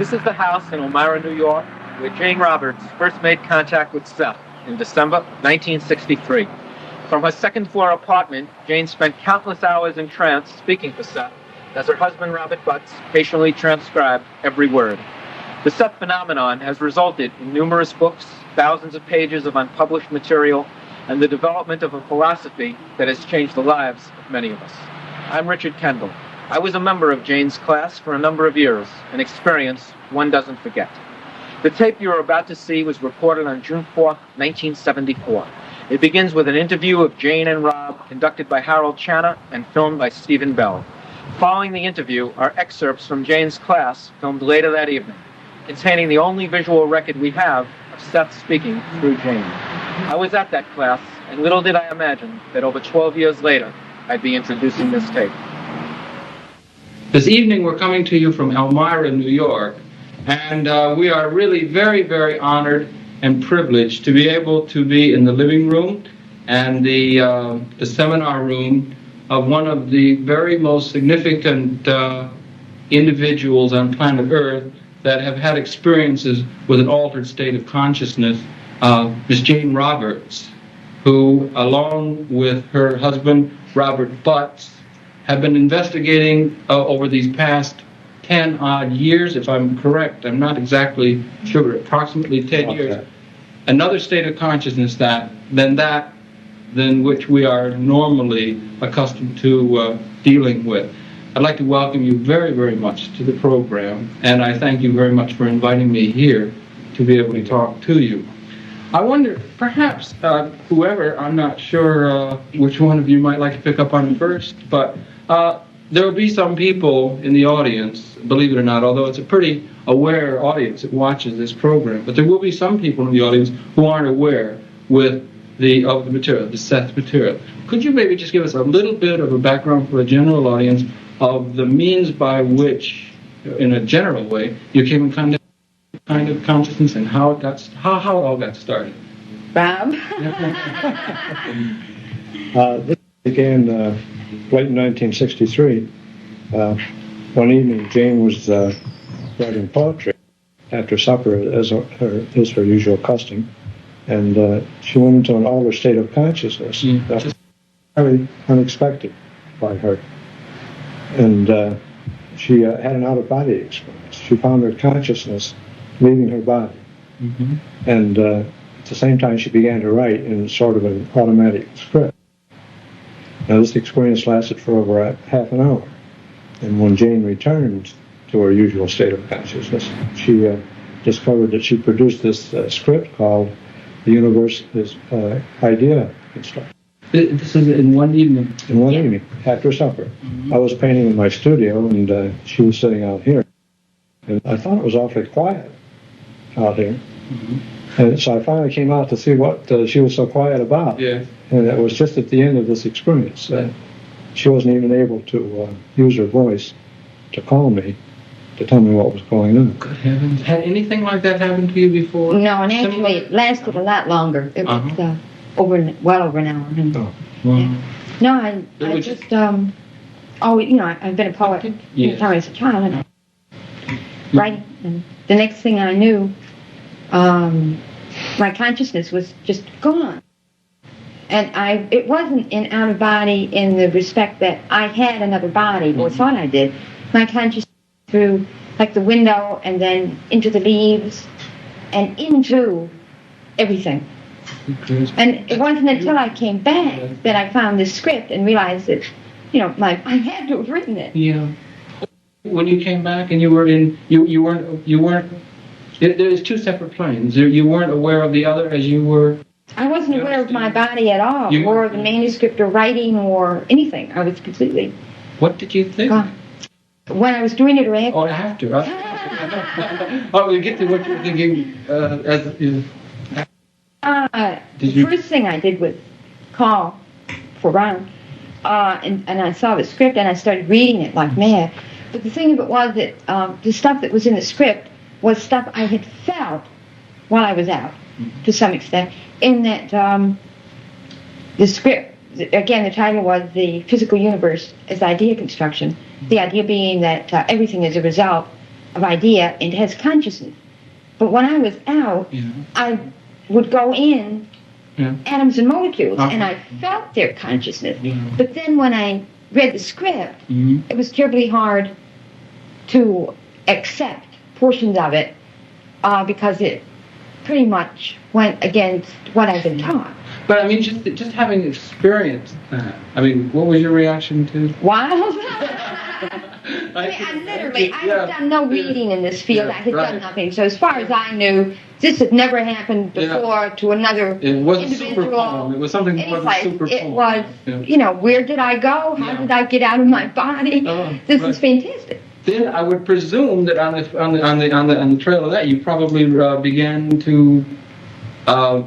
This is the house in Elmira, New York, where Jane Roberts first made contact with Seth in December 1963. From her second-floor apartment, Jane spent countless hours in trance speaking for Seth, as her husband, Robert Butts, patiently transcribed every word. The Seth phenomenon has resulted in numerous books, thousands of pages of unpublished material, and the development of a philosophy that has changed the lives of many of us. I'm Richard Kendall. I was a member of Jane's class for a number of years, an experience one doesn't forget. The tape you are about to see was recorded on June 4th, 1974. It begins with an interview of Jane and Rob conducted by Harold Channer and filmed by Stephen Bell. Following the interview are excerpts from Jane's class filmed later that evening, containing the only visual record we have of Seth speaking through Jane. I was at that class, and little did I imagine that over 12 years later, I'd be introducing this tape. This evening we're coming to you from Elmira, New York, and we are really very, very honored and privileged to be able to be in the living room and the seminar room of one of the very most significant individuals on planet Earth that have had experiences with an altered state of consciousness, Miss Jane Roberts, who, along with her husband, Robert Butts, have been investigating over these past 10-odd years, if I'm correct. I'm not exactly sure, but approximately 10 years. Another state of consciousness than which we are normally accustomed to dealing with. I'd like to welcome you very, very much to the program, and I thank you very much for inviting me here to be able to talk to you. I wonder, perhaps, whoever, I'm not sure which one of you might like to pick up on first, but there will be some people in the audience, believe it or not, although it's a pretty aware audience that watches this program, but there will be some people in the audience who aren't aware of the material, the Seth material. Could you maybe just give us a little bit of a background for the general audience of the means by which, in a general way, you came in kind of consciousness and how it all got started? Bob? This began late in 1963. One evening, Jane was writing poetry after supper, as her usual custom, and she went into an altered state of consciousness that was very unexpected by her. And she had an out-of-body experience. She found her consciousness leaving her body. Mm-hmm. And at the same time, she began to write in sort of an automatic script. Now, this experience lasted for over half an hour. And when Jane returned to her usual state of consciousness, she discovered that she produced this script called The Universe is Idea Construction. This is in one evening? In one evening, after supper. Mm-hmm. I was painting in my studio, and she was sitting out here. And I thought it was awfully quiet out here. Mm-hmm. And so I finally came out to see what she was so quiet about. Yeah. And it was just at the end of this experience. She wasn't even able to use her voice to call me, to tell me what was going on. Good heavens. Had anything like that happened to you before? No, and actually it lasted a lot longer. It was well over an hour. Oh. Wow. Yeah. No, I just, I've been a poet since I was a child, and writing. And the next thing I knew, my consciousness was just gone. And it wasn't in out of body in the respect that I had another body, or thought I did. My consciousness through like the window and then into the leaves and into everything. And it wasn't until I came back that I found this script and realized that, I had to have written it. Yeah. When you came back and you were in, you weren't. There's two separate planes. You weren't aware of the other as you were. I wasn't aware of my body at all, or the manuscript, or writing, or anything. I was completely. What did you think? When I was doing it, or after? Oh, after. We'll get to what you were thinking The first thing I did was call for Ron, and I saw the script, and I started reading it like mad. But the thing of it was that the stuff that was in the script was stuff I had felt while I was out, to some extent, in that the script, again, the title was The Physical Universe as Idea Construction, the idea being that everything is a result of idea, it has consciousness. But when I was out, I would go in atoms and molecules, and I felt their consciousness. But then when I read the script, it was terribly hard to accept portions of it because it pretty much went against what I've been taught. But I mean, just having experienced that, I mean, what was your reaction to? Wow. I had done no reading in this field. I had done nothing. So as far as I knew, this had never happened before to another It wasn't individual. super poem. It was something that wasn't super It poem. was, you know, where did I go? How did I get out of my body? This is fantastic. Then I would presume that on the trail of that, you probably began to.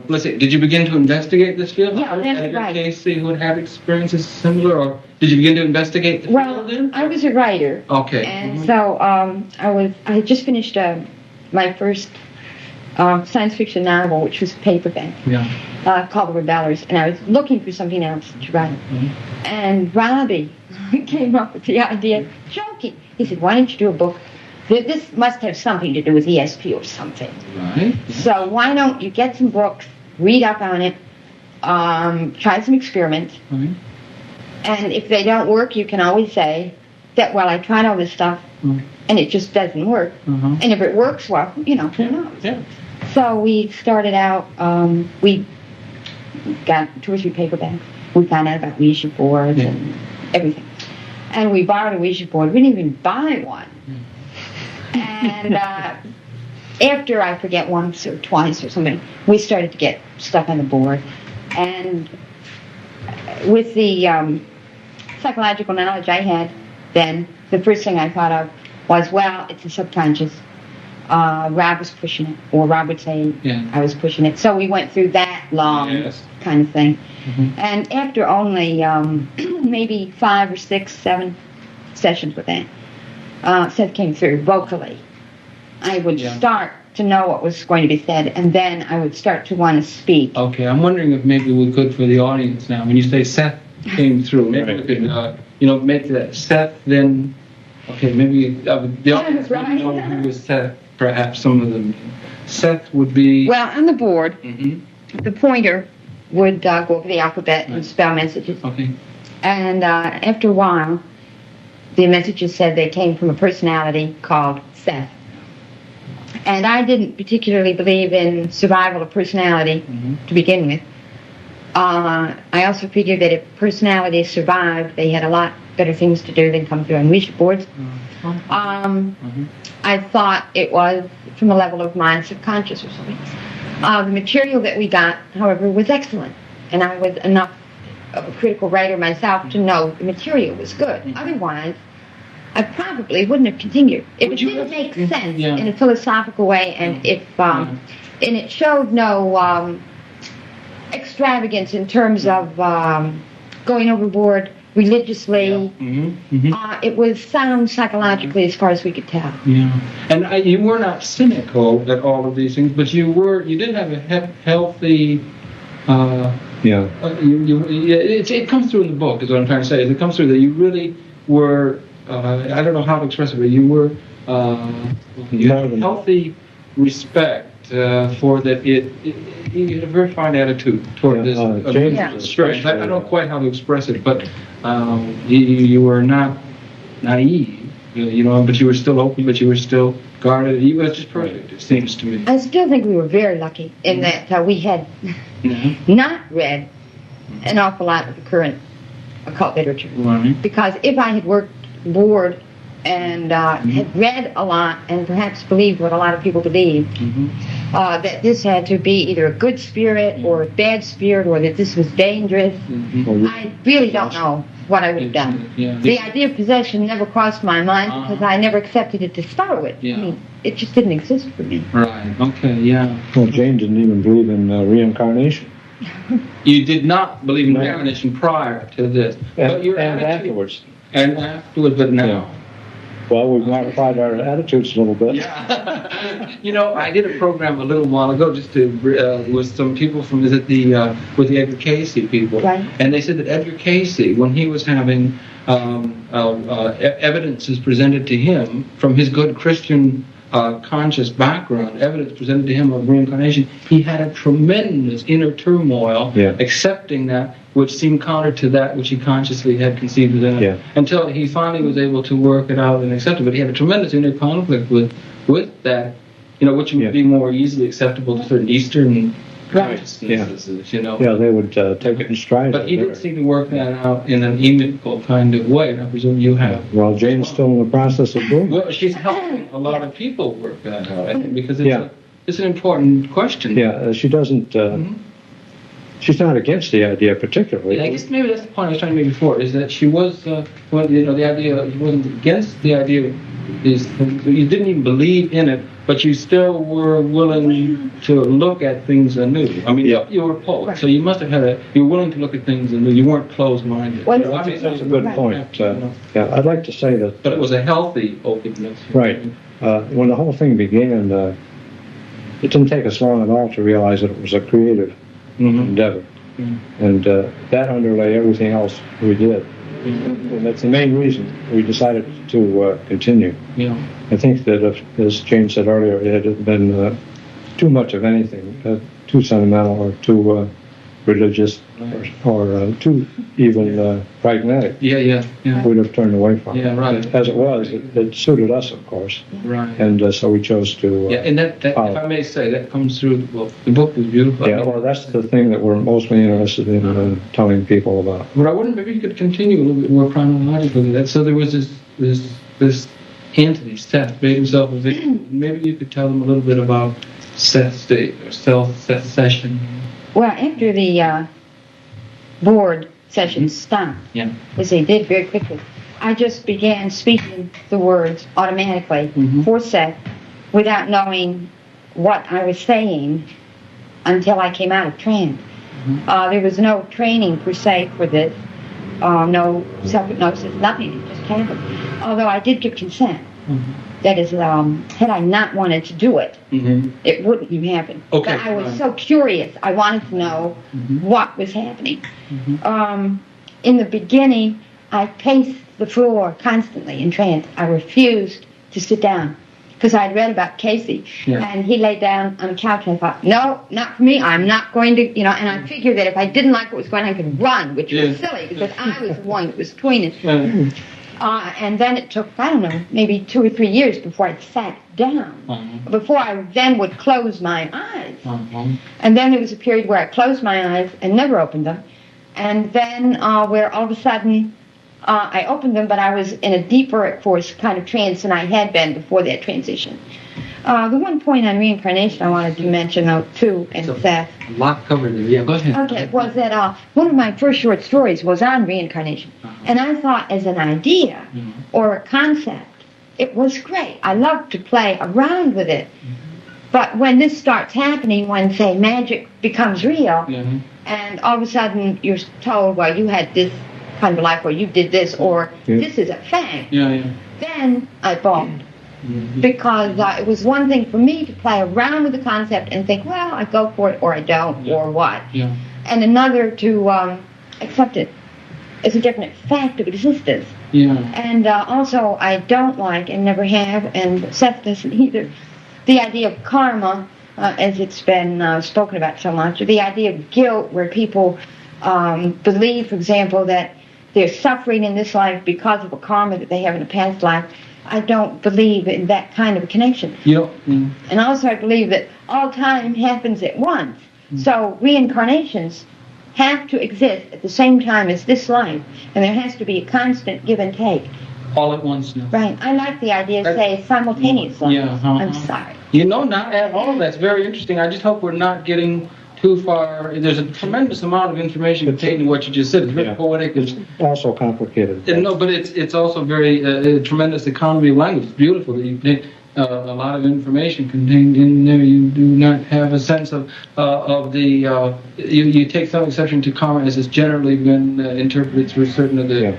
Let's see. Did you begin to investigate this field? Yeah, that's right. Casey, who had had experiences similar, or did you begin to investigate the field then? I was a writer. Okay. And so I had just finished my first science fiction novel, which was a paperback, called The Rebellers, and I was looking for something else to write. And Robbie came up with the idea, joking. He said, "Why don't you do a book? This must have something to do with ESP or something. Right. So why don't you get some books, read up on it, try some experiments, and if they don't work, you can always say that, well, I tried all this stuff, and it just doesn't work. And if it works, well, you know, who knows?" Yeah. So we started out, we got 2 or 3 paperbacks. We found out about Ouija boards and everything. And we borrowed a Ouija board. We didn't even buy one. And after, I forget, once or twice or something, we started to get stuff on the board. And with the psychological knowledge I had then, the first thing I thought of was, well, it's the subconscious. Rob was pushing it, or Rob would say I was pushing it. So we went through that long kind of thing. And after only maybe 5 or 6, 7 sessions with that, Seth came through vocally. I would start to know what was going to be said, and then I would start to want to speak. Okay, I'm wondering if maybe we could, for the audience now, when you say Seth came through, maybe we could, make that Seth then. Okay, maybe the audience would know who was Seth. Perhaps some of them. Seth would be. Well, on the board, the pointer would go over the alphabet and spell messages. Okay. And after a while, the messages said they came from a personality called Seth. And I didn't particularly believe in survival of personality to begin with. I also figured that if personalities survived, they had a lot better things to do than come through on Ouija boards. I thought it was from a level of my subconscious or something. The material that we got, however, was excellent. And I was enough of a critical writer myself to know the material was good. Otherwise, I probably wouldn't have continued. If it didn't make sense in a philosophical way, and if and it showed no extravagance in terms of going overboard religiously, it was sound psychologically as far as we could tell. And you were not cynical at all of these things, but you did have a healthy. It comes through in the book, is what I'm trying to say. It comes through that you really were. I don't know how to express it, but you were. You had a healthy respect for that. You had a very fine attitude toward this experience. I don't know quite how to express it, but you were not naive, but you were still open, but you were still guarded. You were just perfect, it seems to me. I still think we were very lucky in that we had not read an awful lot of the current occult literature. Because if I had worked board and had read a lot and perhaps believed what a lot of people believe, that this had to be either a good spirit or a bad spirit, or that this was dangerous, I really don't know what I would have done. The idea of possession never crossed my mind because I never accepted it to start with. I mean, it just didn't exist for me. Right, okay, Well, Jane didn't even believe in reincarnation. You did not believe in reincarnation prior to this. And afterwards. And afterwards, but now. Well, we've modified our attitudes a little bit. Yeah. You know, I did a program a little while ago just to with some people from with the Edgar Casey people, Right. And they said that Edgar Casey, when he was having evidences presented to him from his good Christian conscious background, evidence presented to him of reincarnation, he had a tremendous inner turmoil, accepting that which seemed counter to that which he consciously had conceived within him, until he finally was able to work it out and accept it. But he had a tremendous inner conflict with that, you know, which would be more easily acceptable to certain Eastern consciousnesses, you know. Yeah, they would take it in stride. But he didn't seem to work that out in an amiable kind of way, and I presume you have. Well, Jane's still in the process of doing it. Well, she's helping a lot of people work that out, I think, because it's an important question. Yeah, she doesn't. She's not against the idea particularly. I guess maybe that's the point I was trying to make before, is that she was, well, you know, the idea, she wasn't against the idea of these things. You didn't even believe in it, but you still were willing to look at things anew. I mean, you were a poet, so you must have had you were willing to look at things anew. You weren't closed-minded. Well, that's a good point. Yeah, I'd like to say that. But it was a healthy openness. Right. When the whole thing began, it didn't take us long at all to realize that it was a creative endeavor. And that underlay everything else we did. And that's the main reason we decided to continue. I think that, as Jane said earlier, it had been too much of anything, too sentimental or too religious or too even pragmatic. We'd have turned away from it. As it was, it suited us, of course. And so we chose to. And that if I may say, that comes through. Well, the book was beautiful. Yeah, well, that's the thing that we're mostly interested in telling people about. But I wonder, maybe you could continue a little bit more chronologically. That so there was this entity, Seth, made himself a victim. Maybe you could tell them a little bit about Seth's state or Seth's session. Well, after the board session stopped, as they did very quickly, I just began speaking the words automatically for Seth without knowing what I was saying until I came out of trance. There was no training per se for this, no self-hypnosis, nothing. It just happened. Although I did give consent. That is, had I not wanted to do it, it wouldn't have happened. But I was so curious. I wanted to know what was happening. In the beginning, I paced the floor constantly in trance. I refused to sit down because I'd read about Casey, and he lay down on a couch, and I thought, no, not for me. I'm not going to, you know, and I figured that if I didn't like what was going on, I could run, which was silly because I was the one that was doing it. And then it took, I don't know, maybe 2 or 3 years before I sat down, before I then would close my eyes. And then there was a period where I closed my eyes and never opened them. And then where all of a sudden I opened them, but I was in a deeper, of course, kind of trance than I had been before that transition. The one point on reincarnation I wanted to mention, though, too, and Seth. A lot covered there. Yeah, go ahead. Okay, was that one of my first short stories was on reincarnation. And I thought as an idea or a concept, it was great. I loved to play around with it. But when this starts happening, when, say, magic becomes real, and all of a sudden you're told, well, you had this kind of life, or you did this, or this is a fact, then I balked. Because it was one thing for me to play around with the concept and think, well, I go for it or I don't, or what. And another to accept it as a definite fact of existence. And also, I don't like, and never have, and Seth doesn't either, the idea of karma, as it's been spoken about so much, or the idea of guilt, where people believe, for example, that they're suffering in this life because of a karma that they have in a past life. I don't believe in that kind of a connection. And also I believe that all time happens at once. So reincarnations have to exist at the same time as this life. And there has to be a constant give and take. All at once. Right. I like the idea, say, simultaneously. I'm sorry. Not at all. That's very interesting. I just hope we're not getting too far. There's a tremendous amount of information contained in what you just said. It's very poetic. It's also complicated. No, but it's also very tremendous economy of language. It's beautiful that you a lot of information contained in there. You do not have a sense of the. You take some exception to karma as it's generally been interpreted through certain of the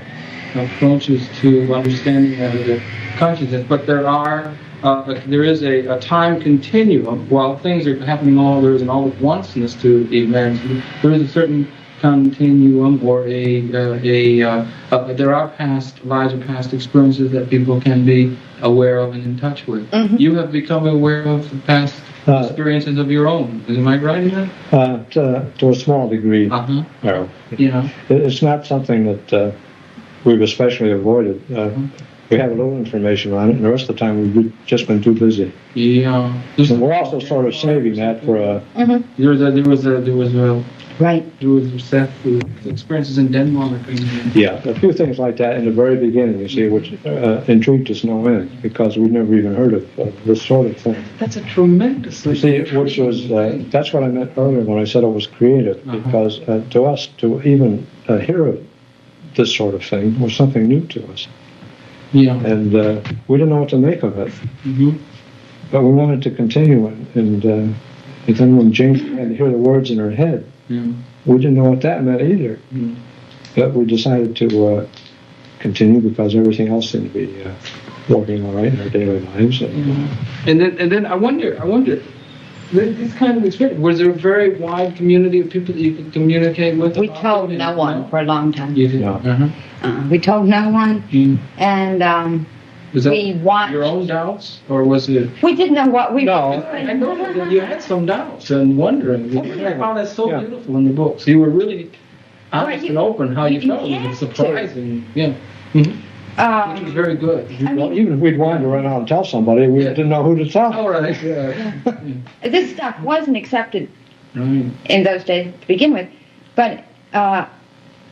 approaches to understanding of it. consciousness, but there is a time continuum. While things are happening there is an all at onceness to events. There is a certain continuum, or there are past lives or past experiences that people can be aware of and in touch with. Mm-hmm. You have become aware of the past experiences of your own. Am I right in that? To a small degree. No. Yeah. It's not something that we've especially avoided. We have a little information on it, and the rest of the time we've just been too busy. Yeah. And we're also sort of saving that for a... There was Right. There was Seth, experiences in Denmark. Yeah, a few things like that in the very beginning, you see, which intrigued us no end, because we'd never even heard of this sort of thing. That's a tremendous... You see, which was, that's what I meant earlier when I said it was creative, because to us, to even hear of this sort of thing was something new to us. Yeah. And we didn't know what to make of it. But we wanted to continue, and then when Jane had to hear the words in her head, we didn't know what that meant either. But we decided to continue because everything else seemed to be working all right in our daily lives. And then I wonder, this kind of experience, was there a very wide community of people that you could communicate with? We told no one for a long time. You did? Yeah. We told no one, and was that we watched. your own doubts, or was it? We didn't know what we. No. I know that you had some doubts and wondering. I found that so beautiful in the books. You were really honest and open how you felt. It was surprising. Yeah. Which was very good. Even if we'd wanted to run out and tell somebody, we didn't know who to tell. All right. Yeah. This stuff wasn't accepted Right. in those days to begin with, but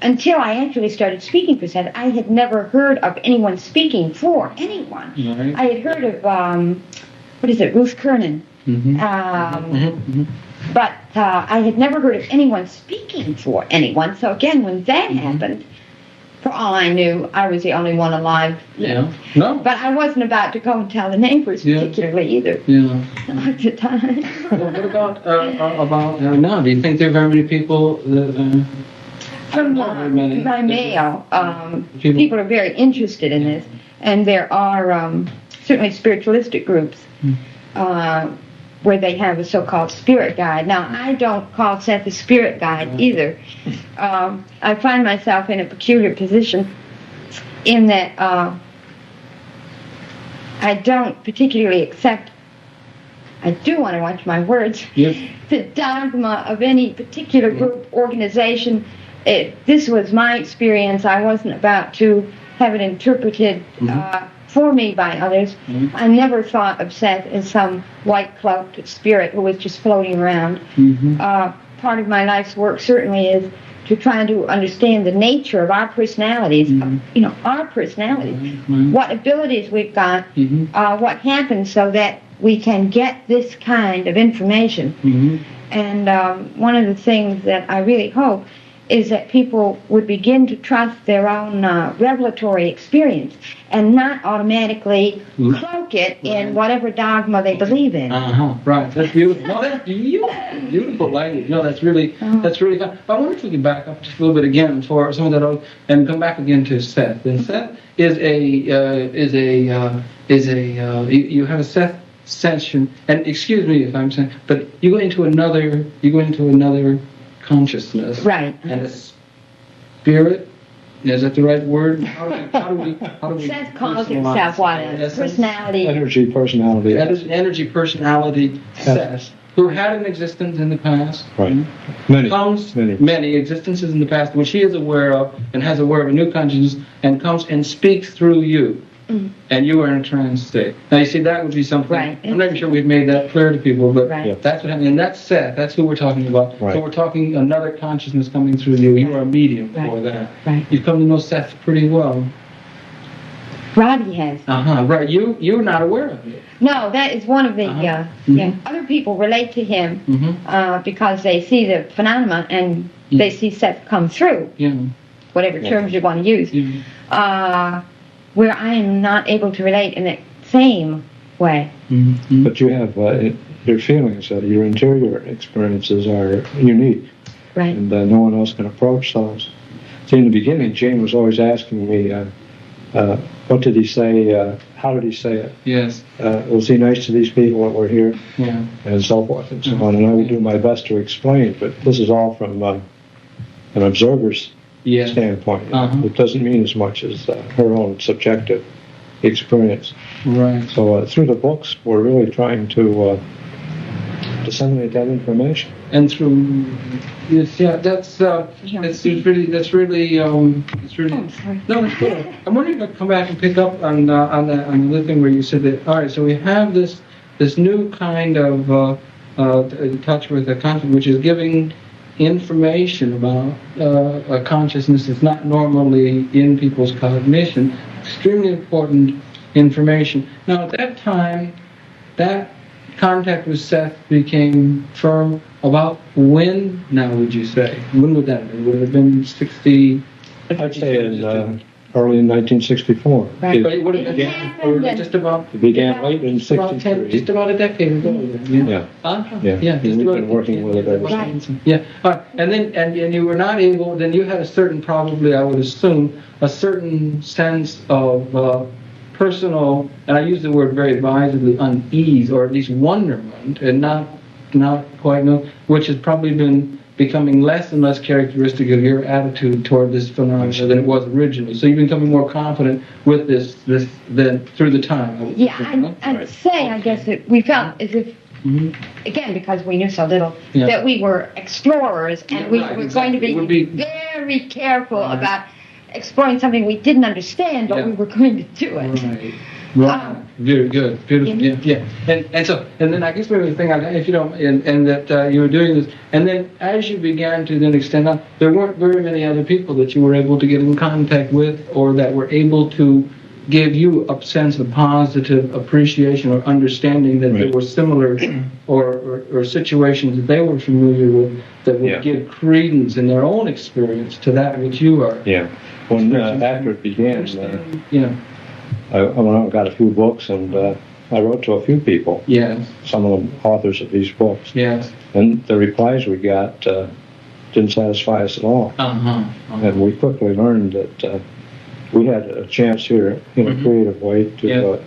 until I actually started speaking for Seth, I had never heard of anyone speaking for anyone. Right. I had heard of Ruth Kernan, but I had never heard of anyone speaking for anyone. So again, when that happened, for all I knew, I was the only one alive. Yeah. No. But I wasn't about to go and tell the neighbors particularly either. Yeah. Not at the time. Well, what about now? Do you think there are very many people that? From my mail, people are very interested in this, and there are certainly spiritualistic groups where they have a so-called spirit guide. Now, I don't call Seth a spirit guide either. I find myself in a peculiar position in that I don't particularly accept, I do want to watch my words, the dogma of any particular group, organization. This was my experience. I wasn't about to have it interpreted for me by others. I never thought of Seth as some white-cloaked spirit who was just floating around. Part of my life's work certainly is to try to understand the nature of our personalities, our personalities, what abilities we've got, what happens so that we can get this kind of information. And one of the things that I really hope is that people would begin to trust their own revelatory experience and not automatically cloak it in whatever dogma they believe in. Right. That's beautiful. No, that's beautiful language. No, that's really fun. I wonder if we could back up just a little bit again for some of that, and come back again to Seth. And Seth is you have a Seth session, and excuse me if I'm saying, but you go into another consciousness, right? And a spirit. Is that the right word? How do we Seth calls himself what? Personality. Energy personality. Seth, who had an existence in the past. Right. Many existences in the past, which he is aware of and has aware of a new consciousness, and comes and speaks through you. And you are in a trance state. Now, you see, that would be something. Right. I'm not even sure we've made that clear to people, but that's what happened. And that's Seth. That's who we're talking about. Right. So we're talking another consciousness coming through you. You are a medium for that. Right. You've come to know Seth pretty well. Robbie has. Right. You're not aware of it. No, that is one of the. Other people relate to him because they see the phenomena and they see Seth come through. Whatever terms you want to use. Where I am not able to relate in that same way. But you have your feelings, your interior experiences are unique. Right. And no one else can approach those. See, in the beginning, Jane was always asking me, what did he say? How did he say it? Yes. Was he nice to these people that were here? Yeah. And so forth and so on. And I would do my best to explain, but this is all from an observer's standpoint. It doesn't mean as much as her own subjective experience. Right. So through the books, we're really trying to disseminate that information. And through yes, yeah, that's really. Oh, sorry. No, it's good. I'm wondering if I come back and pick up on the other thing where you said that. All right, so we have this new kind of touch with the conscious, which is giving information about a consciousness that's not normally in people's cognition. Extremely important information. Now, at that time, that contact with Seth became firm about when, now would you say? When would that have been? Would it have been 60? I'd say in early in 1964. Right. But it would have been just about... It began late in about 63. just about a decade ago. Yeah. Yeah. We've been working with it ever since. Yeah. All right. And then and you were not able, then you had a certain, probably I would assume, a certain sense of personal, and I use the word very advisedly, unease, or at least wonderment, and not quite know, which has probably been becoming less and less characteristic of your attitude toward this phenomenon than it was originally. So you're becoming more confident with this than through the time. Yeah, I'd say, I guess, that we felt as if, again, because we knew so little, that we were explorers, and we were going to be very careful about exploring something we didn't understand, but we were going to do it. Right. Very good. Beautiful. Yeah. And then I guess maybe the thing, if you don't, and that you were doing this, and then as you began to then extend out, there weren't very many other people that you were able to get in contact with, or that were able to give you a sense of positive appreciation or understanding that there were similar or situations that they were familiar with that would give credence in their own experience to that which you are. Yeah. When after it began, I went out and got a few books, and I wrote to a few people. Yes. Some of them authors of these books. Yes. And the replies we got didn't satisfy us at all. And we quickly learned that we had a chance here in a creative way to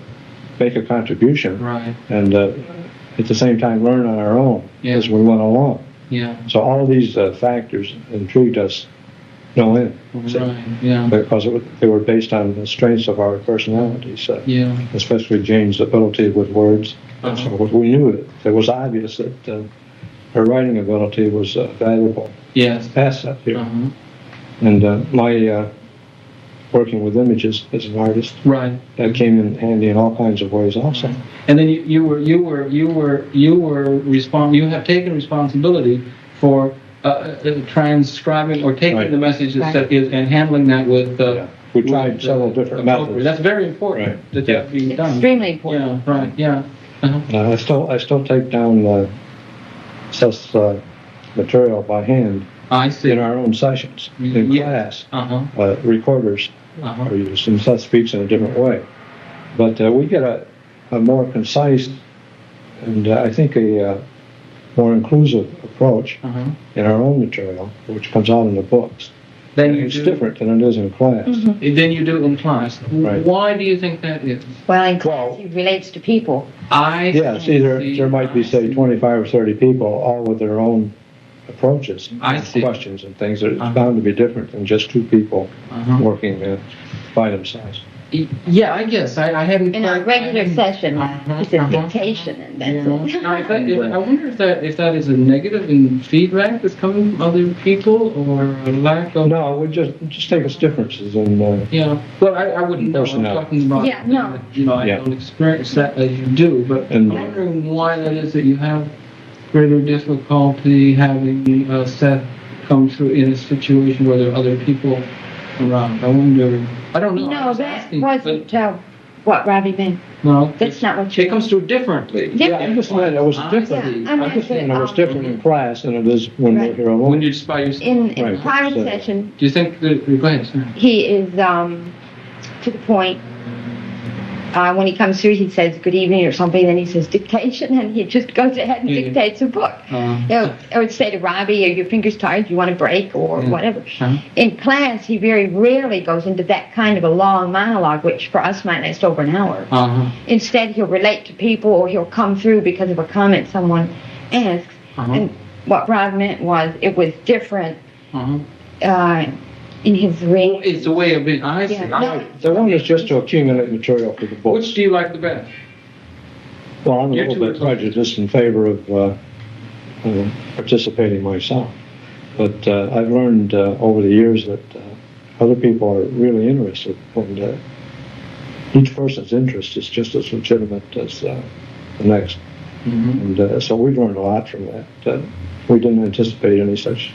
make a contribution. Right. And at the same time learn on our own as we went along. Yeah. So all these factors intrigued us no end. Right. Yeah. Because they were based on the strengths of our personalities. Especially Jane's ability with words. And so we knew it was obvious that her writing ability was a valuable asset here. And my working with images as an artist, that came in handy in all kinds of ways also. Right. And then you have taken responsibility for transcribing or taking the message that is and handling that with. We tried several different methods. That's very important that that's being done. Extremely important. Yeah. Right. Yeah. I still take down Seth's material by hand. I see. In our own sessions in class. Recorders are used, and Seth speaks in a different way. But we get a more concise and I think a more inclusive approach in our own material, which comes out in the books. It's different than it is in class. Than you do in class. Right. Why do you think that is? Well, in class, it relates to people. Yes, there might be, say, 25 or 30 people, all with their own approaches, questions and things. It's bound to be different than just two people working by themselves. Yeah, I guess. I hadn't... In a regular session, it's a dictation, and that's it. I wonder if that is a negative in feedback that's coming from other people, or a lack of... No, we just take its differences in... Well, I wouldn't know. I'm talking about... I don't experience that as you do, but I'm wondering why that is that you have greater difficulty having Seth come through in a situation where there are other people around. I wonder... I don't know. No, that wasn't what Robbie meant. No. That's not what you... It comes through differently. Yeah, I'm just saying it was different. I'm just saying it was different in class than it is when we're here alone. When you're just by yourself. In private session... Do you think... Go ahead, sir. He is, to the point, When he comes through, he says good evening or something, then he says dictation, and he just goes ahead and dictates a book. I would say to Robbie, are your fingers tired? Do you want a break or whatever? In class, he very rarely goes into that kind of a long monologue, which for us might last over an hour. Instead, he'll relate to people, or he'll come through because of a comment someone asks. And what Rob meant was it was different in his ring. It's a way of being. I see. The one is just to accumulate material for the book. Which do you like the best? Well, I'm a little bit prejudiced in favor of participating myself. But I've learned over the years that other people are really interested, and each person's interest is just as legitimate as the next. And so we've learned a lot from that. We didn't anticipate any such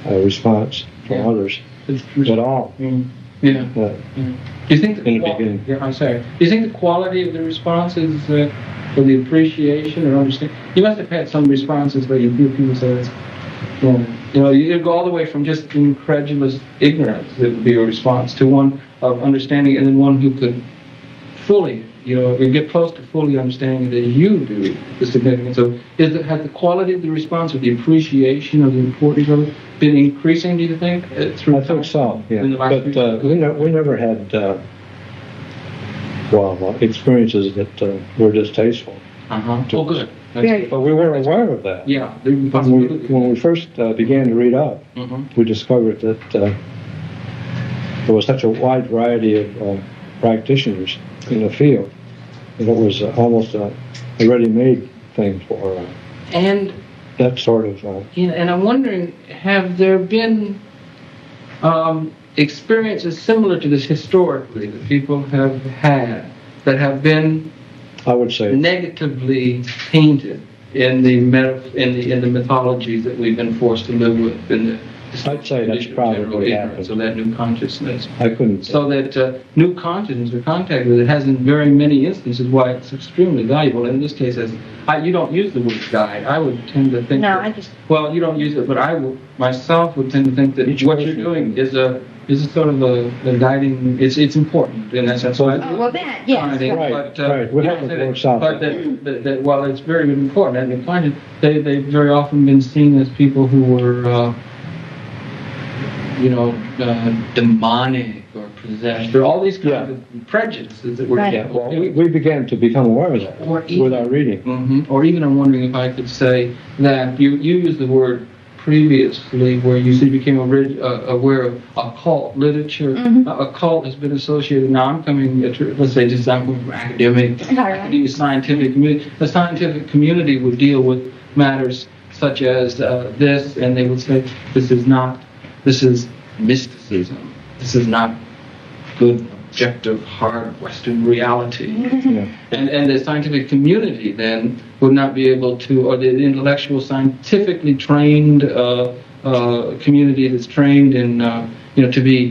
response from others at all. Do you think in the beginning? I'm sorry. Do you think the quality of the responses for the appreciation or understanding? You must have had some responses where you feel people say, you go all the way from just incredulous ignorance, that would be a response, to one of understanding, and then one who could fully, we get close to fully understanding that you do the significance of. Has the quality of the response or the appreciation of the importance of it been increasing? Do you think? I think so. Yeah, but we never had experiences that were distasteful. Oh, good. But we were aware of that. Yeah. When we first began to read up, we discovered that there was such a wide variety of practitioners in the field, and it was almost a ready-made thing for and that sort of. And I'm wondering, have there been experiences similar to this historically that people have had that have been, I would say, negatively painted in the mythologies that we've been forced to live with? I'd say that's probably happened. So that new consciousness. I couldn't. So that new consciousness or contact with it has in very many instances why it's extremely valuable. And in this case, you don't use the word guide. I would tend to think. No, that, I just. Well, you don't use it, but I myself would tend to think that what you're doing is a sort of a guiding. It's important in that sense. Well, that yes. Right. We haven't worked out. But that while it's very important, and conscious, they've very often been seen as people who were. Demonic or possessed. There are all these kinds of prejudices that we began to become aware of that with our reading. Or even I'm wondering if I could say that you used the word previously where you said you became aware of occult literature. Occult has been associated. Now I'm coming, let's say, just I'm academic, scientific community. The scientific community would deal with matters such as this, and they would say this is mysticism. This is not good, objective, hard Western reality. And the scientific community then would not be able to, or the intellectual, scientifically trained community that's trained in, to be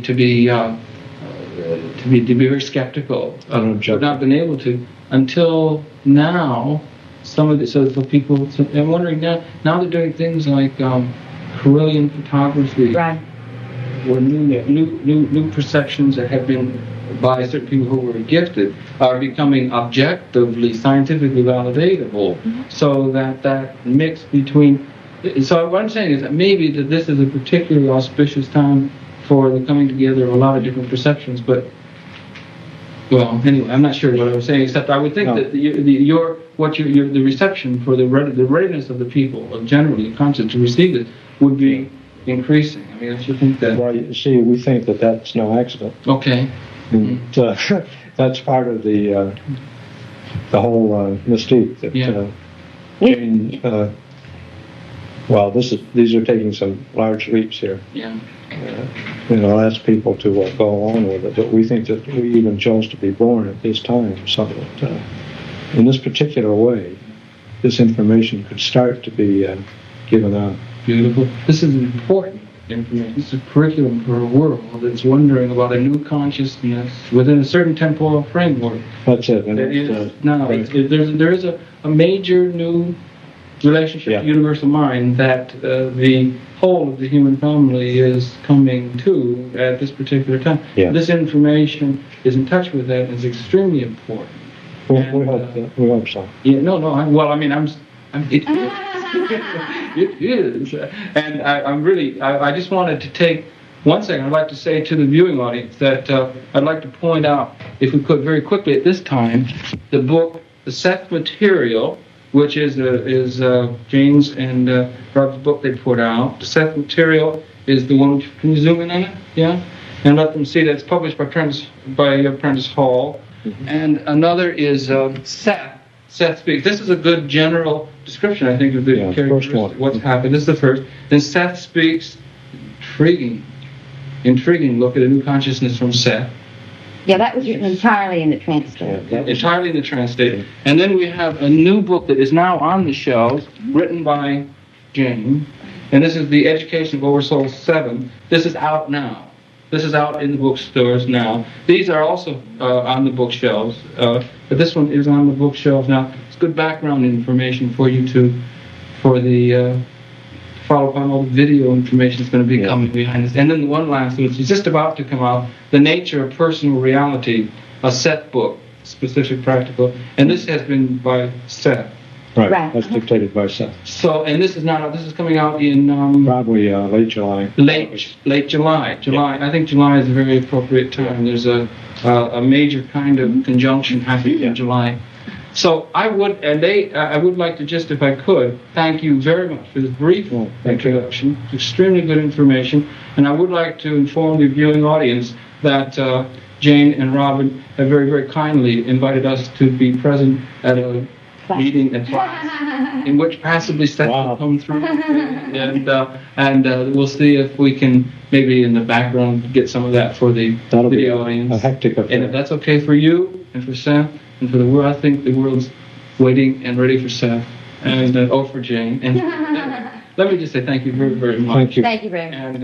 very skeptical, would not been able to until now. Some of the so people. So I'm wondering now they're doing things like Carillion photography. Right. Where new perceptions that have been by certain people who were gifted are becoming objectively, scientifically validatable. So that mix between. So what I'm saying is that maybe that this is a particularly auspicious time for the coming together of a lot of different perceptions. But well, anyway, I'm not sure what I was saying. Except I would think that the reception for the readiness of the people, generally conscious to receive it, would be increasing. I mean, I should think that. Well, you see, we think that that's no accident. Okay. And, that's part of the whole mystique that Jane. These are taking some large leaps here. Yeah. I'll ask people to go along with it, but we think that we even chose to be born at this time, so that in this particular way, this information could start to be given out. Beautiful. This is important information. This is a curriculum for a world that's wondering about a new consciousness within a certain temporal framework. That's it. And there is a major new relationship to universal mind that the whole of the human family is coming to at this particular time. Yeah. This information is in touch with that and is extremely important. We And, hope so. Yeah, it is. And I just wanted to take 1 second. I'd like to say to the viewing audience that I'd like to point out, if we could very quickly at this time, the book, The Seth Material, which is Jane's and Rob's book they put out. The Seth Material is the one, can you zoom in on it? Yeah? And let them see that it's published by Prentice Hall. Mm-hmm. And another is Seth. Seth Speaks. This is a good general description, I think, of the characteristics, what's happened. This is the first. Then Seth Speaks. Intriguing look at a new consciousness from Seth. Yeah, that was written entirely in the translate. Entirely in the translate. And then we have a new book that is now on the shelves, written by Jane. And this is The Education of Oversoul 7. This is out now. This is out in the bookstores now. These are also on the bookshelves, but this one is on the bookshelves now. It's good background information for you to follow up on all the video information that's going to be coming behind this. And then the one last, which is just about to come out, The Nature of Personal Reality, a Seth book, specific practical. And this has been by Seth. Right. That's dictated by Seth. So, and this is coming out in probably late July. Late July. I think July is a very appropriate time. There's a major kind of conjunction happening in July. So I would like to just, if I could, thank you very much for this brief introduction. Extremely good information, and I would like to inform the viewing audience that Jane and Robin have very, very kindly invited us to be present at a meeting and class in which possibly Seth will come through, and we'll see if we can maybe in the background get some of that for the video audience. A hectic affair. And if that's okay for you and for Seth and for the world, I think the world's waiting and ready for Seth and for Jane. And let me just say thank you very, very much. Thank you. Thank you very much. And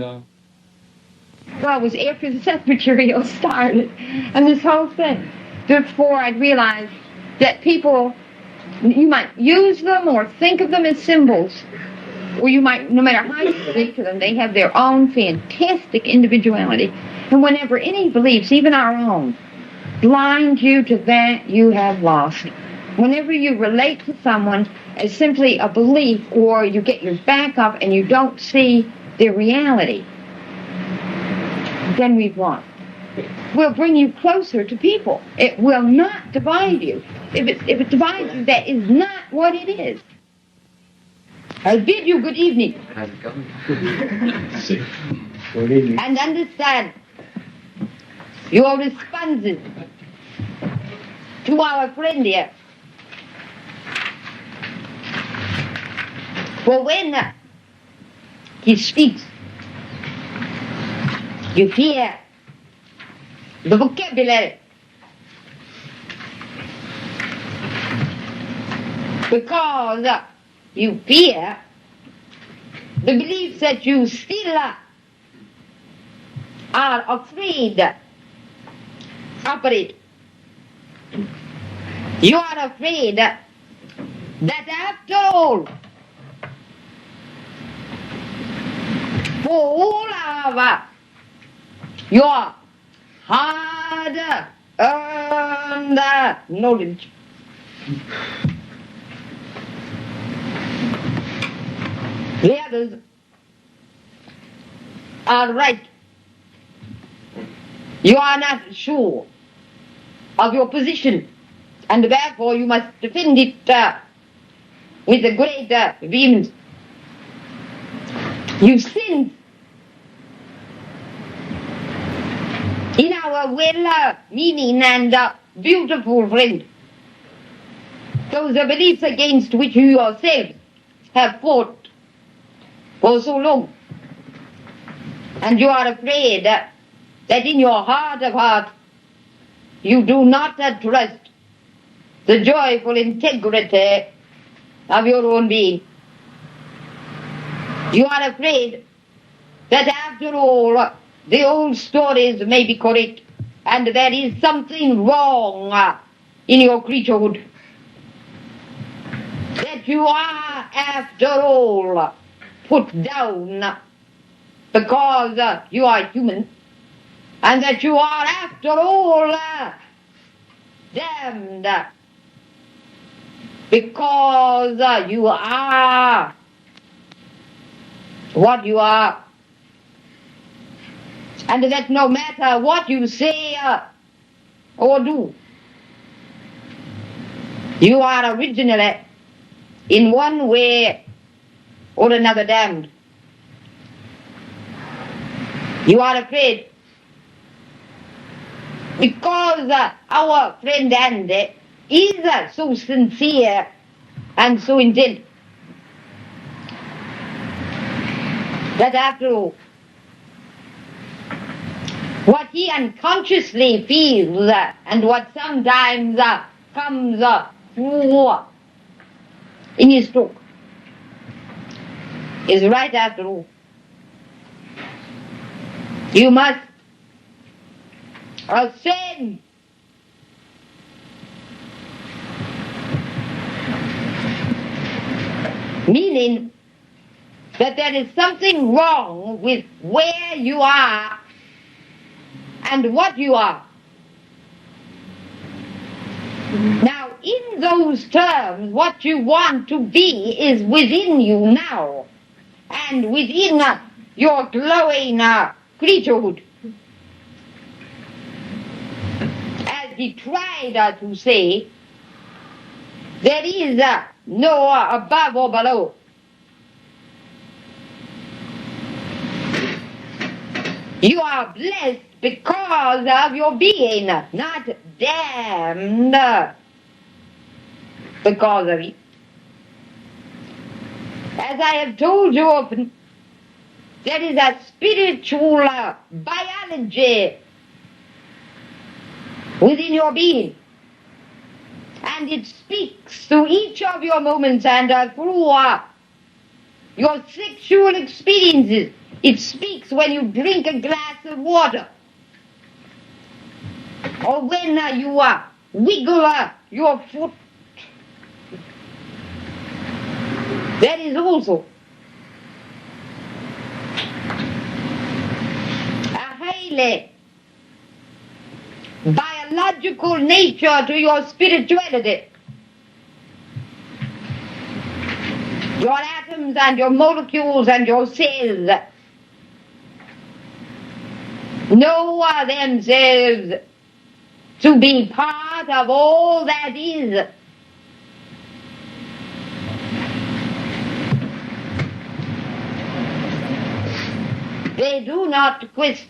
well, it was after the Seth Material started, and this whole thing, before I'd realized that people, you might use them or think of them as symbols, or you might, no matter how you relate to them, they have their own fantastic individuality. And whenever any beliefs, even our own, blind you to that, you have lost. Whenever you relate to someone as simply a belief, or you get your back up and you don't see their reality, then we've won. Will bring you closer to people. It will not divide you. If it divides you, that is not what it is. I bid you good evening. How's it going? Good evening. And understand your responses to our friend here. For when he speaks, you hear the vocabulary. Because you fear the beliefs that you still are afraid operate. You are afraid that after all, for all of your hard-earned knowledge, the others are right. You are not sure of your position, and therefore you must defend it with a great vehemence. You sin in our well-meaning and beautiful friend. Those are beliefs against which you yourselves have fought for so long. And you are afraid that in your heart of hearts you do not trust the joyful integrity of your own being. You are afraid that after all the old stories may be correct and there is something wrong in your creaturehood. That that you are, after all, put down because you are human, and that you are, after all, damned because you are what you are, and that no matter what you say or do, you are originally, in one way or another, damned. You are afraid because our friend Andy is so sincere and so intent that after all, what he unconsciously feels and what sometimes comes through in his talk is right after all. You must ascend meaning that there is something wrong with where you are and what you are. Now, in those terms, what you want to be is within you now, and within your glowing creaturehood. As he tried to say, there is no above or below. You are blessed because of your being, not damned because of it. As I have told you often, there is a spiritual biology within your being, and it speaks through each of your moments and through your sexual experiences. It speaks when you drink a glass of water, or when you wiggle your foot. There is also a highly biological nature to your spirituality. Your atoms and your molecules and your cells know themselves to be part of all that is. They do not question.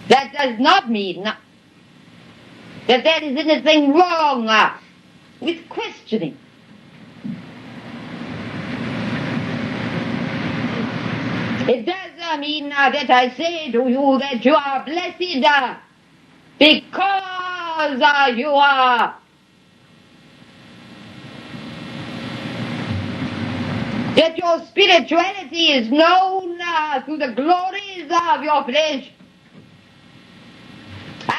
That does not mean that there is anything wrong with questioning. It does mean that I say to you that you are blessed because you are. That your spirituality is known through the glories of your flesh,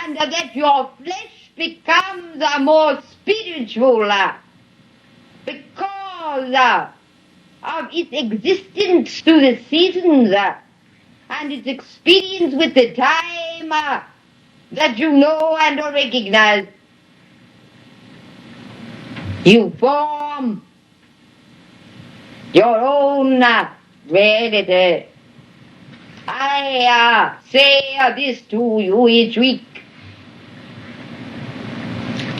and that your flesh becomes more spiritual because of its existence through the seasons and its experience with the time that you know and recognize. You form your own reality. I say this to you each week.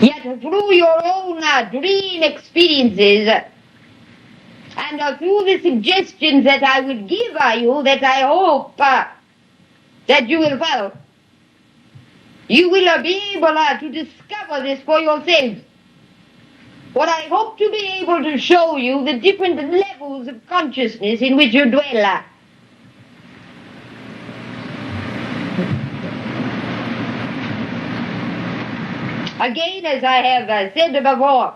Yet through your own dream experiences and through the suggestions that I will give you, that I hope that you will follow, you will be able to discover this for yourselves. What I hope to be able to show you the different levels of consciousness in which you dwell. Again, as I have said before,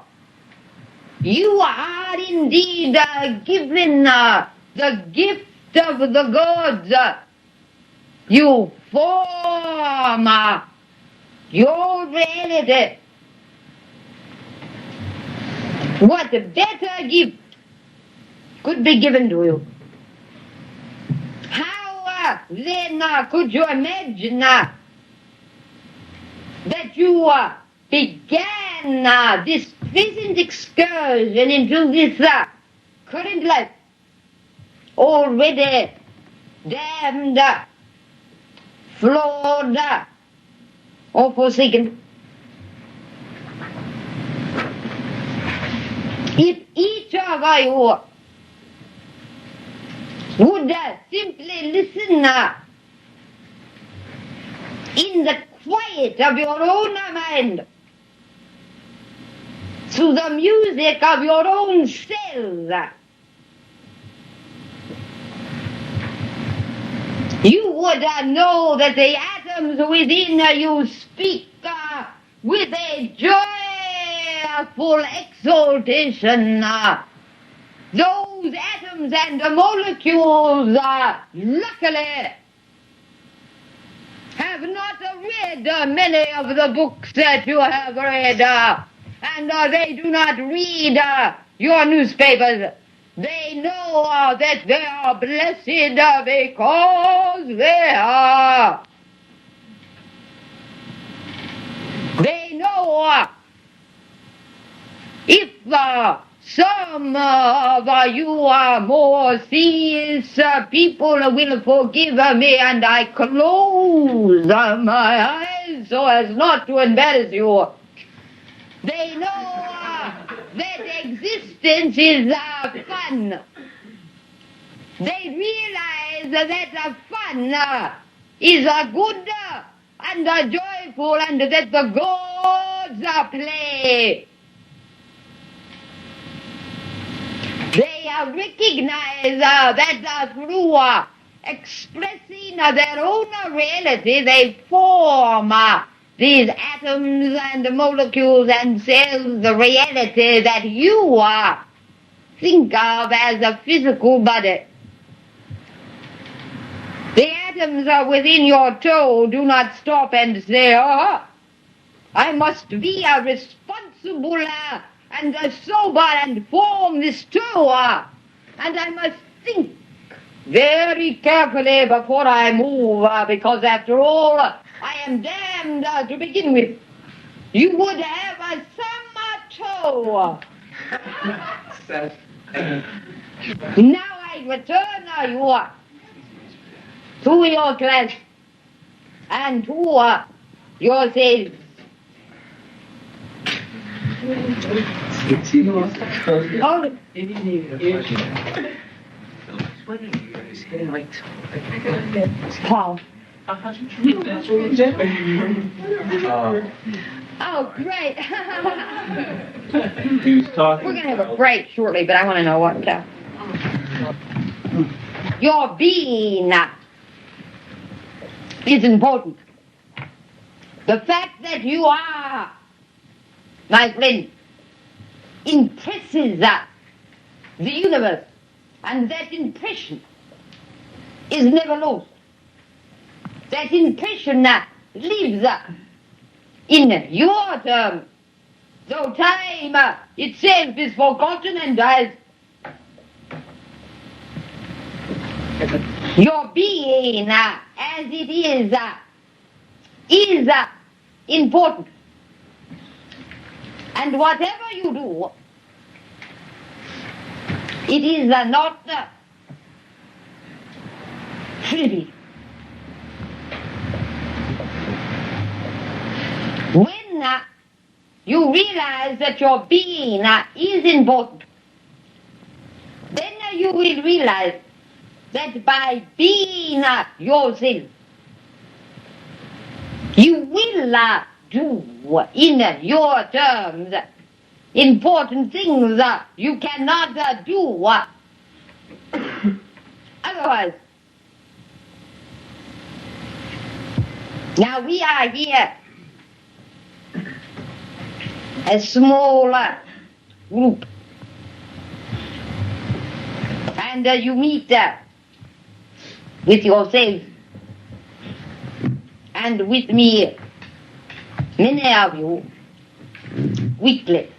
you are indeed given the gift of the gods. You form your reality. What better gift could be given to you? How then could you imagine that you began this present excursion into this current life already damned, flawed, or forsaken? If each of you would simply listen in the quiet of your own mind to the music of your own selves, you would know that the atoms within you speak with a joyful exultation. Those atoms and molecules, luckily, have not read many of the books that you have read, and they do not read your newspapers. They know that they are blessed because they know if some of you are more serious people will forgive me, and I close my eyes so as not to embarrass you. They know that existence is fun. They realize that fun is good and joyful, and that the gods play. They recognize that through expressing their own reality, they form these atoms and molecules and cells, the reality that you think of as a physical body. The atoms within your toe do not stop and say, I must be a responsible and sober and form this toe, and I must think very carefully before I move, because after all, I am damned to begin with. You would have a summer toe. Seth. Now I return you to your class and to yourselves. Paul. Oh, great. We're going to have a break shortly, but I want to know what your being is important. The fact that you are, my friend, impresses the universe, and that impression is never lost. That impression lives in your terms, though time itself is forgotten and dies. Your being, as it is important. And whatever you do, it is not trivial. When you realize that your being is important, then you will realize that by being yourself, you will do in your terms important things you cannot do otherwise. Now we are here, a small group, and you meet with yourself and with me, many of you, weekly.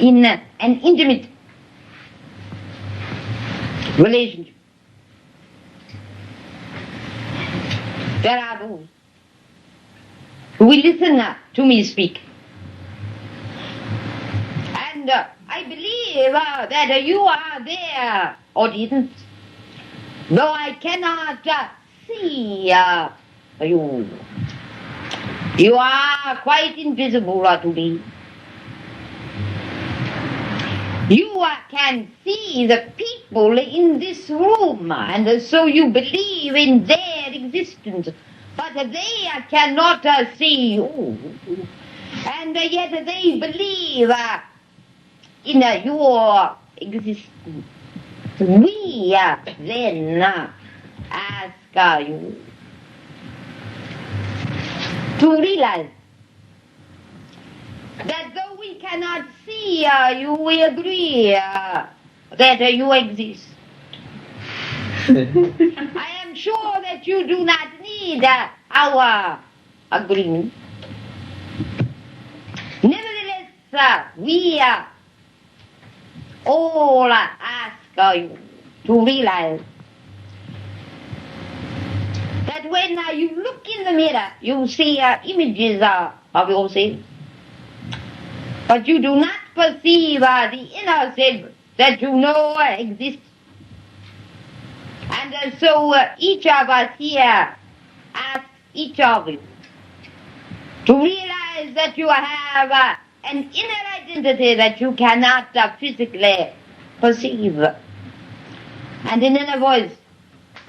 in an intimate relationship. There are those who will listen to me speak. And I believe that you are there, audience, though I cannot see you. You are quite invisible to me. You can see the people in this room, and so you believe in their existence, but they cannot see you. And yet they believe in your existence. We then ask you to realize that though we cannot see you, we agree that you exist. I am sure that you do not need our agreement. Nevertheless, we all ask you to realize that when you look in the mirror, you see images of yourself. But you do not perceive the inner self that you know exists. And so each of us here asks each of you to realize that you have an inner identity that you cannot physically perceive, and an inner voice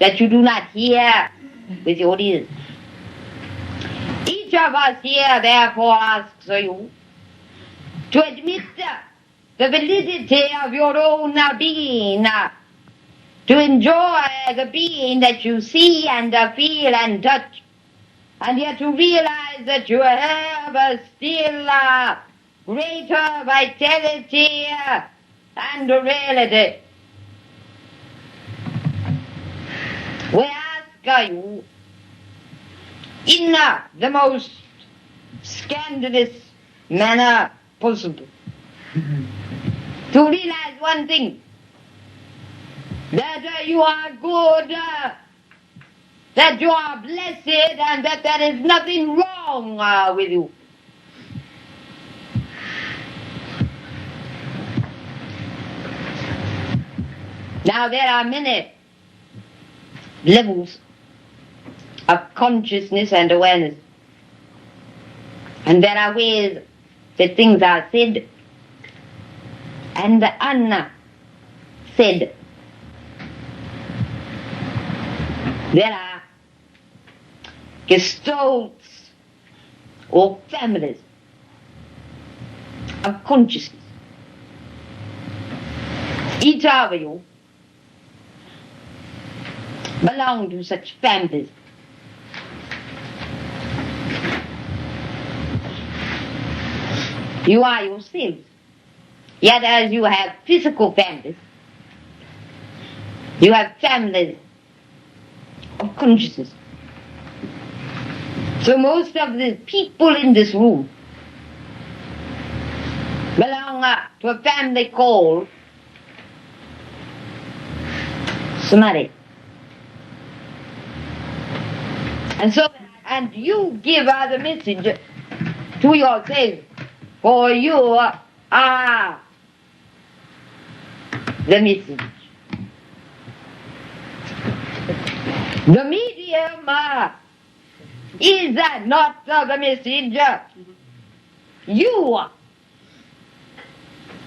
that you do not hear with your ears. Each of us here therefore asks you to admit the validity of your own being, to enjoy the being that you see and feel and touch, and yet to realize that you have still greater vitality and reality. We ask you in the most scandalous manner possible to realize one thing, that you are good, that you are blessed, and that there is nothing wrong with you. Now there are many levels of consciousness and awareness, and there are ways that things are said and unsaid. There are gestalts or families of consciousness. Each of you belong to such families. You are yourselves. Yet as you have physical families, you have families of consciousness. So most of the people in this room belong to a family called samadhi. And you give the message to yourself, for you are the message. The medium is not the message. You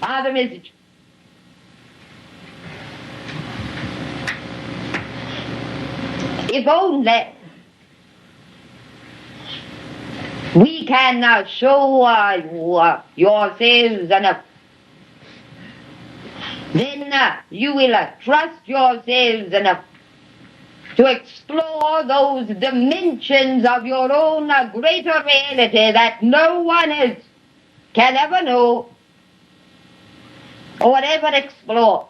are the message. If only we can show yourselves enough, then you will trust yourselves enough to explore those dimensions of your own greater reality that no one else can ever know or ever explore.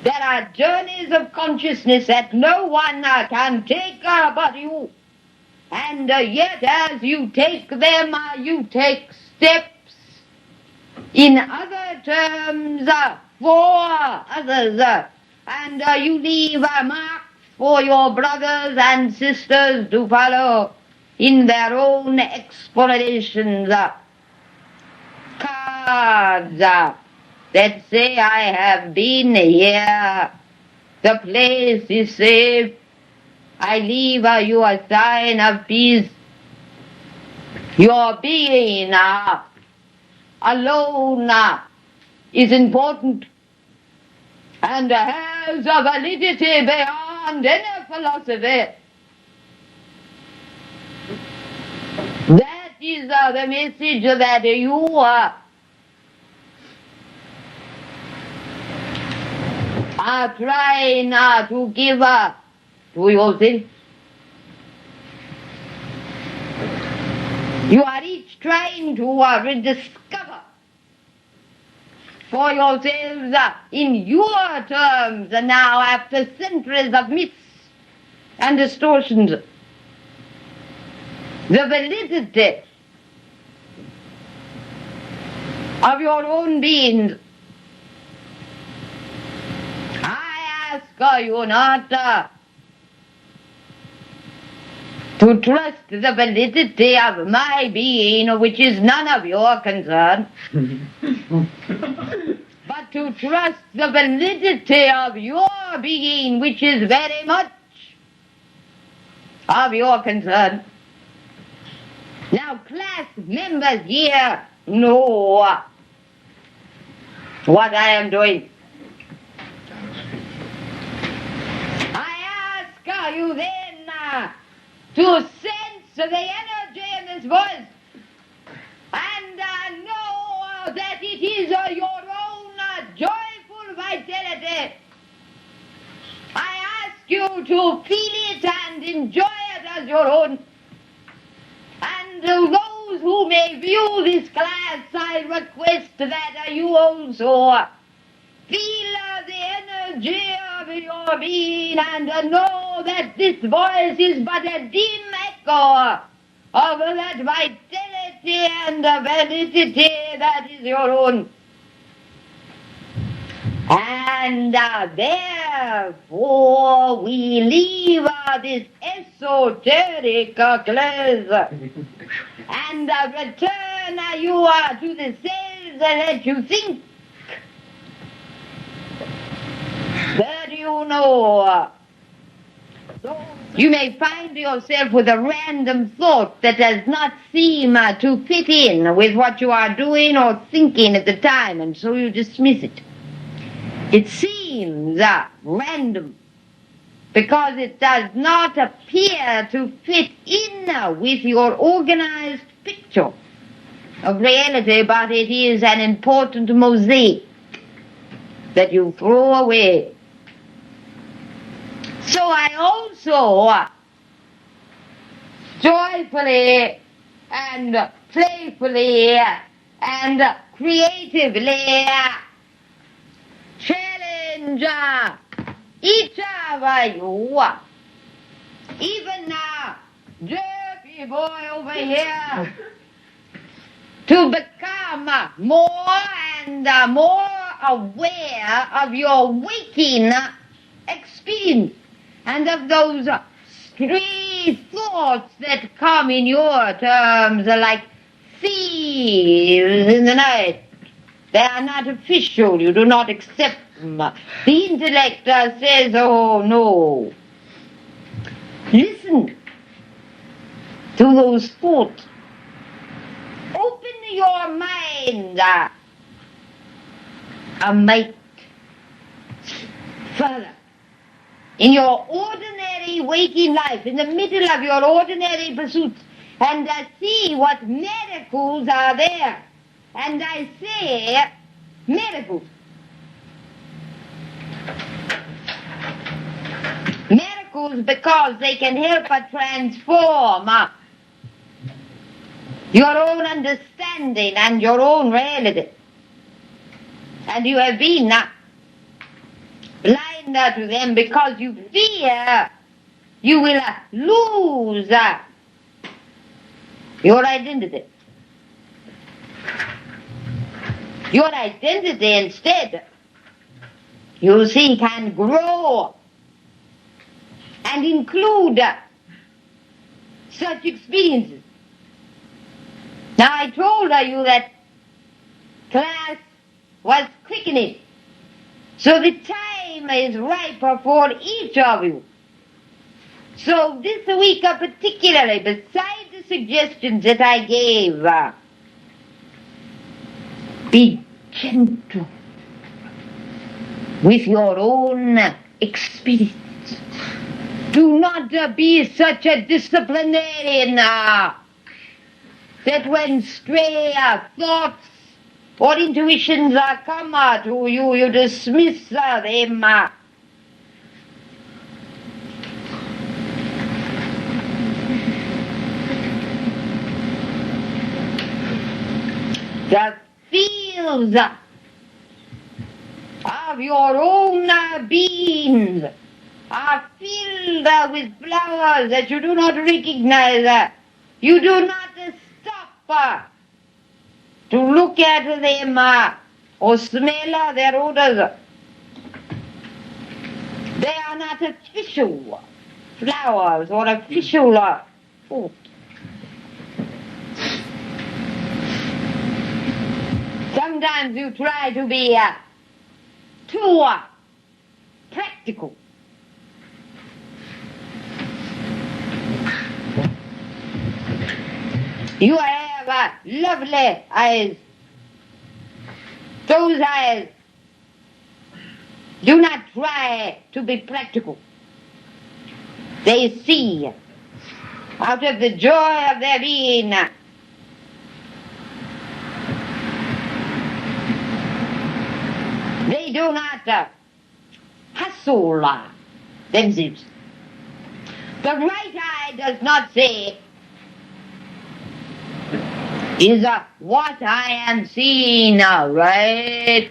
There are journeys of consciousness that no one can take but you. And yet as you take them, you take steps in other terms for others, and you leave marks for your brothers and sisters to follow in their own explorations. Cards that say, I have been here, the place is safe, I leave you a sign of peace. Your being alone is important and has a validity beyond any philosophy. That is the message that you are trying to give to yourself. You are each trying to rediscover for yourselves in your terms now, after centuries of myths and distortions, the validity of your own beings. I ask you not to trust the validity of my being, which is none of your concern, but to trust the validity of your being, which is very much of your concern. Now, class members here know what I am doing. I ask you then to sense the energy in this voice and know that it is your own joyful vitality. I ask you to feel it and enjoy it as your own. And to those who may view this class, I request that you also feel the energy of your being and know that this voice is but a dim echo of that vitality and validity that is your own. And therefore we leave this esoteric class and return you to the cells that you think that you know. You may find yourself with a random thought that does not seem to fit in with what you are doing or thinking at the time, and so you dismiss it. It seems random because it does not appear to fit in with your organized picture of reality, but it is an important mosaic that you throw away. So I also joyfully and playfully and creatively challenge each of you, even Jerky boy over here, to become more and more aware of your waking experience and of those stray thoughts that come in your terms like thieves in the night. They are not official. You do not accept them. The intellect says, oh no. Listen to those thoughts. Open your mind a mite further. In your ordinary waking life, in the middle of your ordinary pursuits, and see what miracles are there. And I say miracles. Miracles because they can help transform your own understanding and your own reality. And you have been blind to them because you fear you will lose your identity. Your identity instead, you see, can grow and include such experiences. Now, I told you that class was quickening, so the time is ripe for each of you. So this week particularly, besides the suggestions that I gave, be gentle with your own experience. Do not be such a disciplinarian that when stray thoughts or intuitions come to you, you dismiss them. The fields of your own beings are filled with flowers that you do not recognize. You do not stop to look at them or smell their odors. They are not official flowers or official fruit. Sometimes you try to be too practical. You have lovely eyes. Those eyes do not try to be practical. They see out of the joy of their being. They do not hustle themselves. The right eye does not say, is what I am seeing right?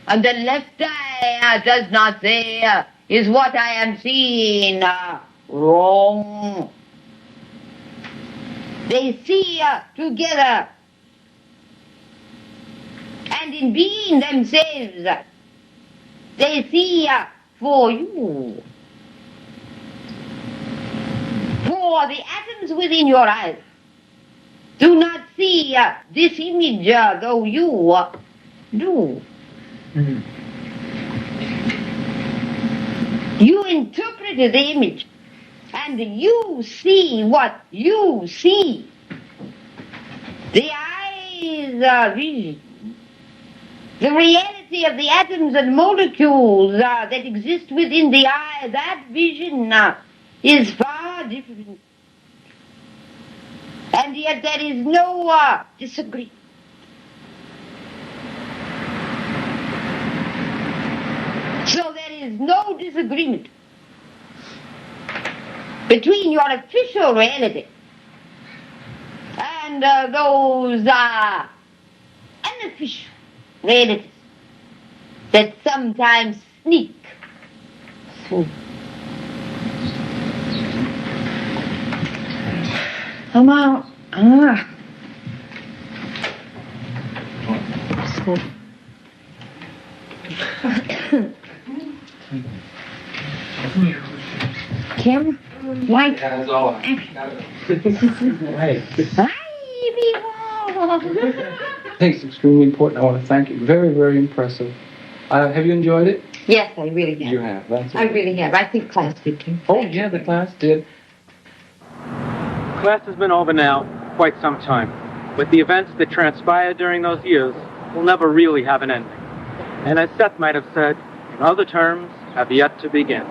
And the left eye does not say, is what I am seeing wrong? They see together, and in being themselves, they see for you. For the atoms within your eyes do not see this image, though you do. Mm-hmm. You interpret the image, and you see what you see. The eyes vision. The reality of the atoms and molecules that exist within the eye, that vision is far different. And yet there is no disagreement. So there is no disagreement between your official reality and those unofficial realities that sometimes sneak through. Come on. Kim, white. That's all. Right. I think it's extremely important. I want to thank you. Very, very impressive. Have you enjoyed it? Yes, I really have. You have. That's I really have. I think class did too. Oh, yeah, the class did. Class has been over now quite some time, but the events that transpired during those years will never really have an ending. And as Seth might have said, in other terms, have yet to begin.